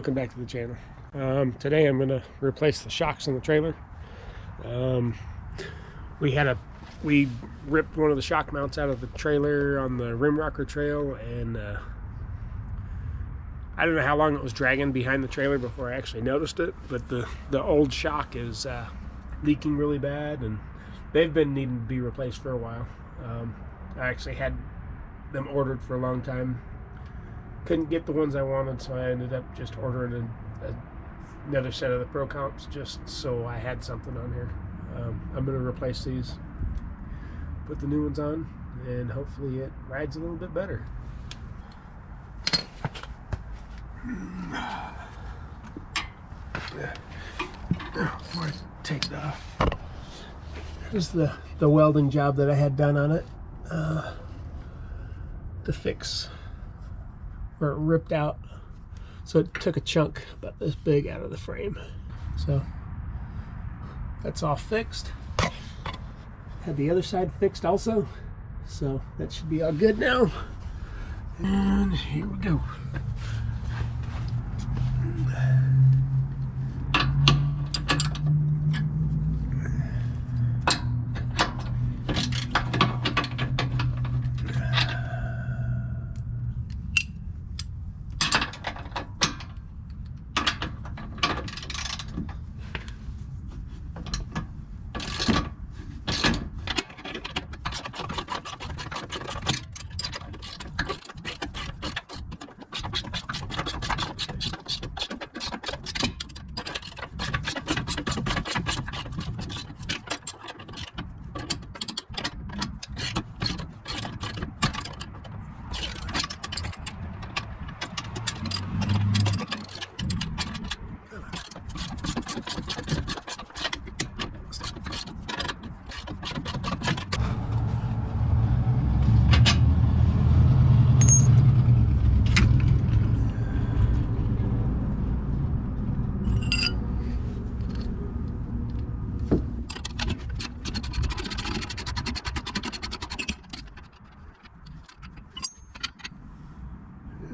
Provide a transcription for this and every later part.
welcome back to the channel. Today I'm going to replace the shocks on the trailer. We ripped one of the shock mounts out of the trailer on the Rimrocker trail, and I don't know how long it was dragging behind the trailer before I actually noticed it, but the old shock is leaking really bad, and they've been needing to be replaced for a while. I actually had them ordered for a long time. Couldn't get the ones I wanted, so I ended up just ordering another set of the Pro Comps just so I had something on here. I'm going to replace these, put the new ones on, and hopefully it rides a little bit better. Before I take it off, here's the welding job that I had done on it to fix where it ripped out. So it took a chunk about this big out of the frame. So that's all fixed. Had the other side fixed also, so that should be all good now. And here we go.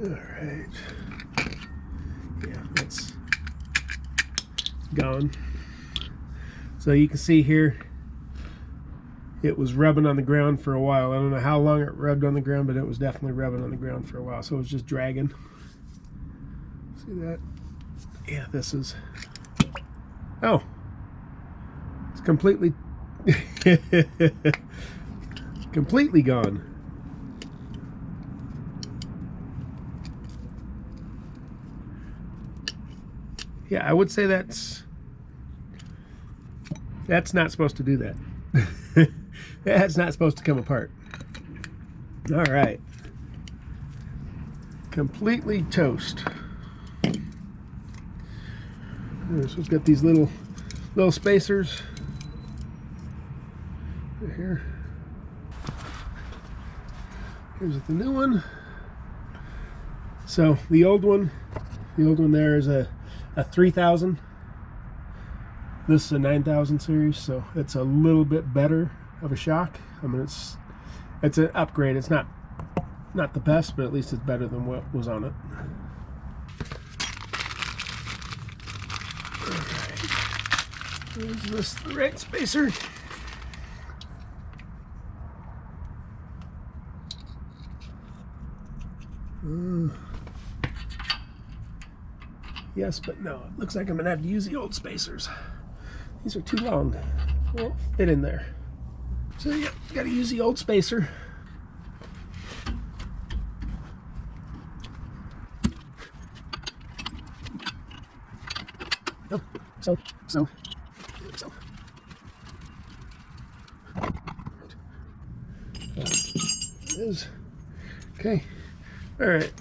All right. Yeah, that's gone. So you can see here, it was rubbing on the ground for a while. I don't know how long it rubbed on the ground, but it was definitely rubbing on the ground for a while. So it was just dragging. See that? Yeah, this is... Oh! It's completely... completely gone. Yeah, I would say that's not supposed to do that. That's not supposed to come apart. All right. Completely toast. So it's got these little spacers right here. Here's the new one. So the old one there is a 3000. This is a 9000 series, so it's a little bit better of a shock. I mean, it's an upgrade. It's not the best, but at least it's better than what was on it. All right. Is this the right spacer? Yes, but no. It looks like I'm gonna have to use the old spacers. These are too long. Won't fit in there. So yeah, gotta use the old spacer. Oh, so. It is. Okay. All right.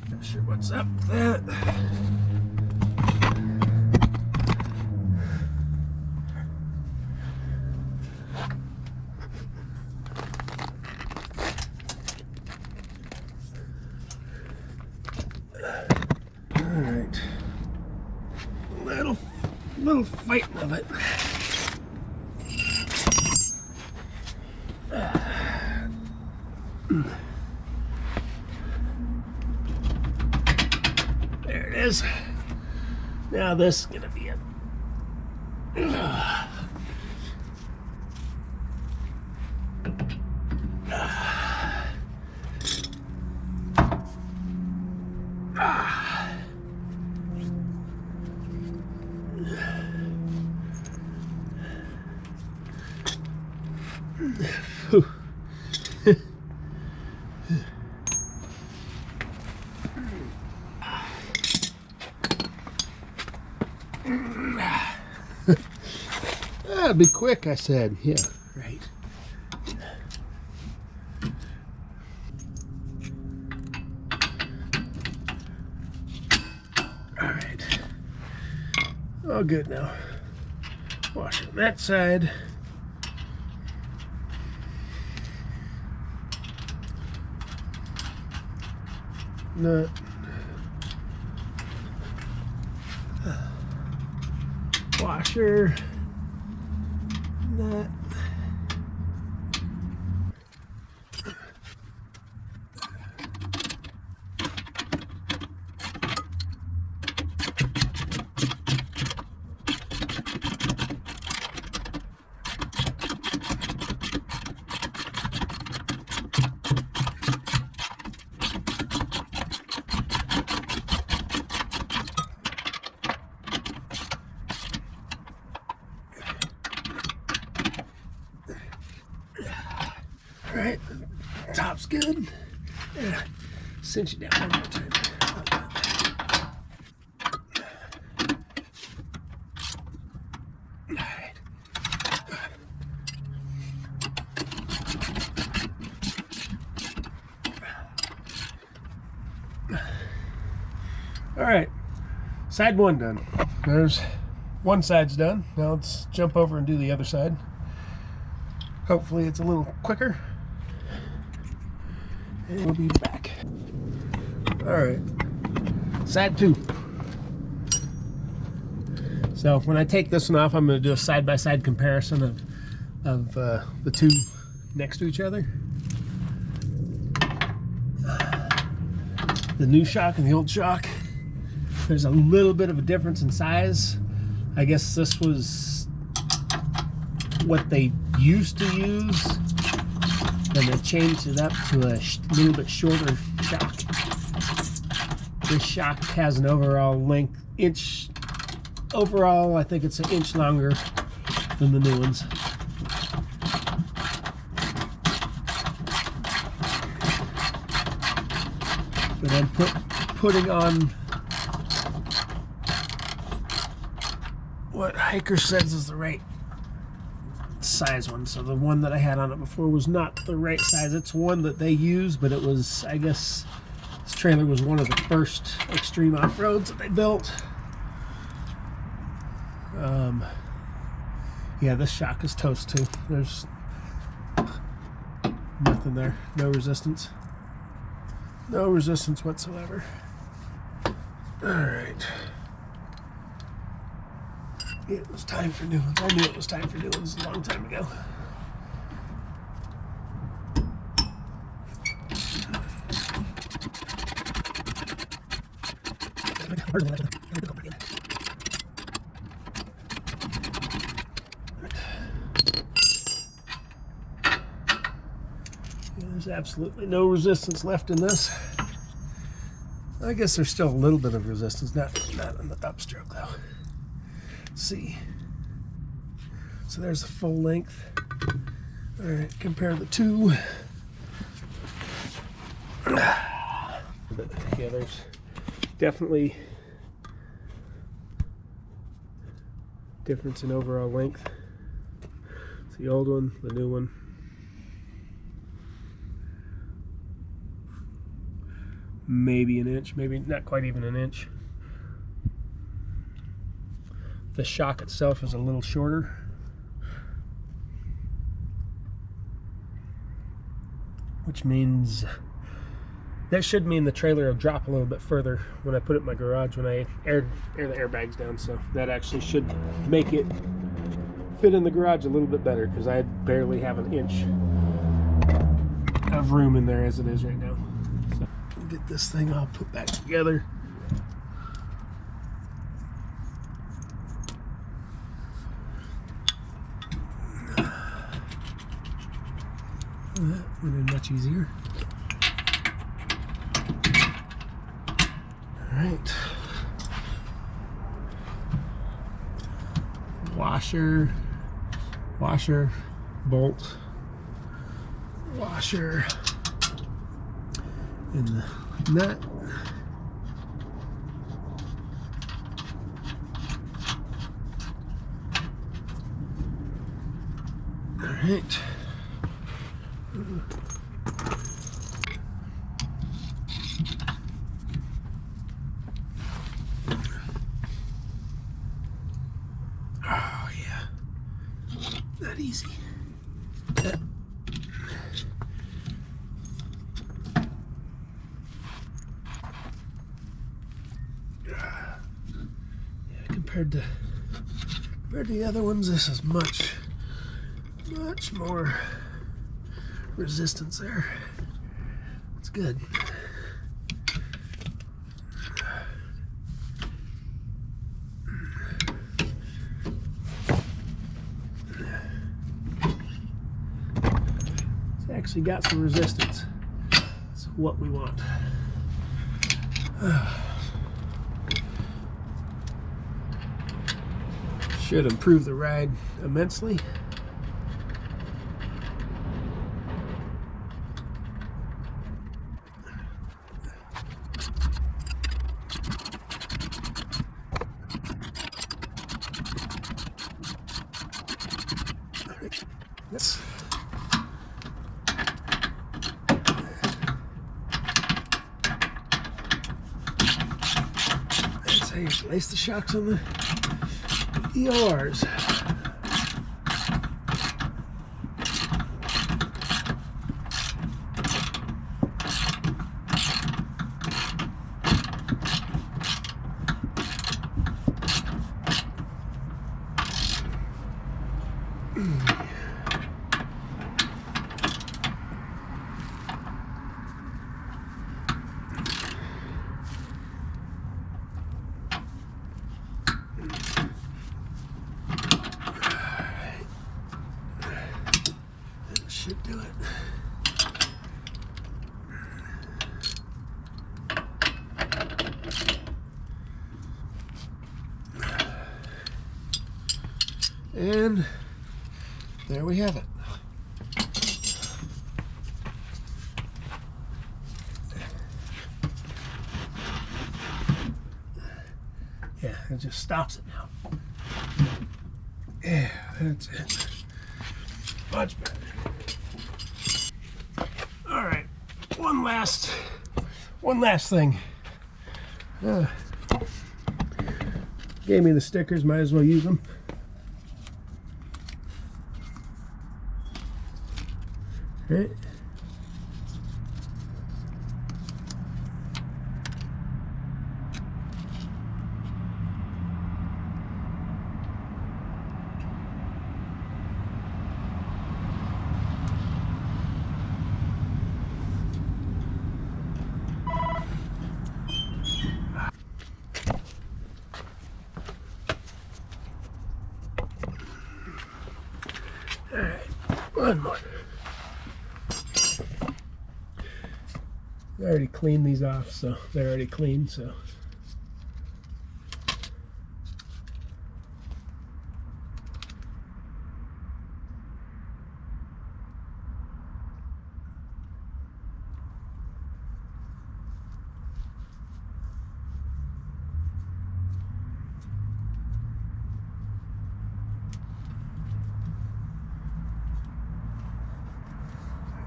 Not sure what's up with that. little fighting of it. There it is. Now this is gonna be it. That'd be quick, I said. Yeah, right. All right. All good now. Wash it on that side. Nut. Washer. Nut. All right, top's good. Yeah. Cinch it down one more time. All right. All right, side one done. There's one side's done. Now let's jump over and do the other side. Hopefully it's a little quicker. And we'll be back. All right, side two. So when I take this one off, I'm going to do a side-by-side comparison of the two next to each other. The new shock and the old shock. There's a little bit of a difference in size. I guess this was what they used to use, and they changed it up to a little bit shorter shock. This shock has an overall length inch. Overall, I think it's an inch longer than the new ones. But I'm putting on what Hiker says is the right size one. So the one that I had on it before was not the right size. It's one that they use, but it was, I guess this trailer was one of the first extreme off-roads that they built. Yeah, this shock is toast too. There's nothing there, no resistance. No resistance whatsoever. All right. It was time for new ones. I knew it was time for new ones a long time ago. There's absolutely no resistance left in this. I guess there's still a little bit of resistance, not on the upstroke though. Let's see. So there's the full length. All right, compare the two. Yeah, there's definitely difference in overall length. It's the old one, the new one. Maybe an inch, maybe not quite even an inch. The shock itself is a little shorter. Which means That should mean the trailer will drop a little bit further when I put it in my garage, when I air the airbags down. So that actually should make it fit in the garage a little bit better, because I barely have an inch of room in there as it is right now. So get this thing all put back together. That would have been much easier. Alright. Washer, bolt, washer, and the nut. Alright. Oh yeah, not easy. Yeah, compared to the other ones, this is much more resistance there. It's good. It's actually got some resistance. It's what we want. Should improve the ride immensely. Yes. That's how you place the shocks on the EORs. Should do it. And there we have it. Yeah, it just stops it now. Yeah, that's it. Much better. All right, one last thing. Gave me the stickers, might as well use them. Right. All right, one more. I already cleaned these off, so they're already clean, so.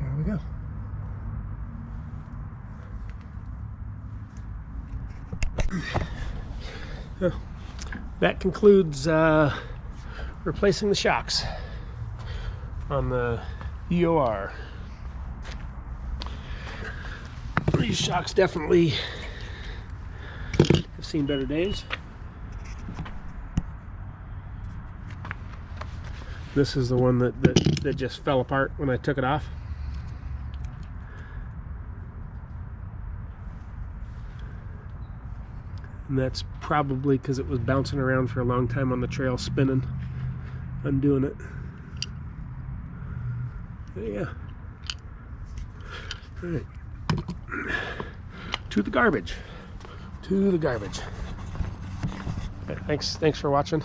There we go. So, that concludes replacing the shocks on the EOR. Let These shocks definitely have seen better days. This is the one that just fell apart when I took it off. And that's probably because it was bouncing around for a long time on the trail, spinning, undoing it. Yeah. All right. To the garbage. To the garbage. Thanks for watching.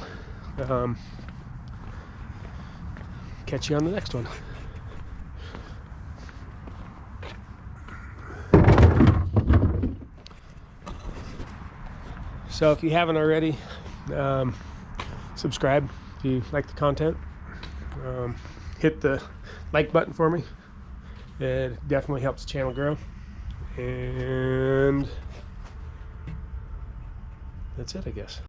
Catch you on the next one. So if you haven't already, subscribe if you like the content. Hit the like button for me. It definitely helps the channel grow. And that's it, I guess.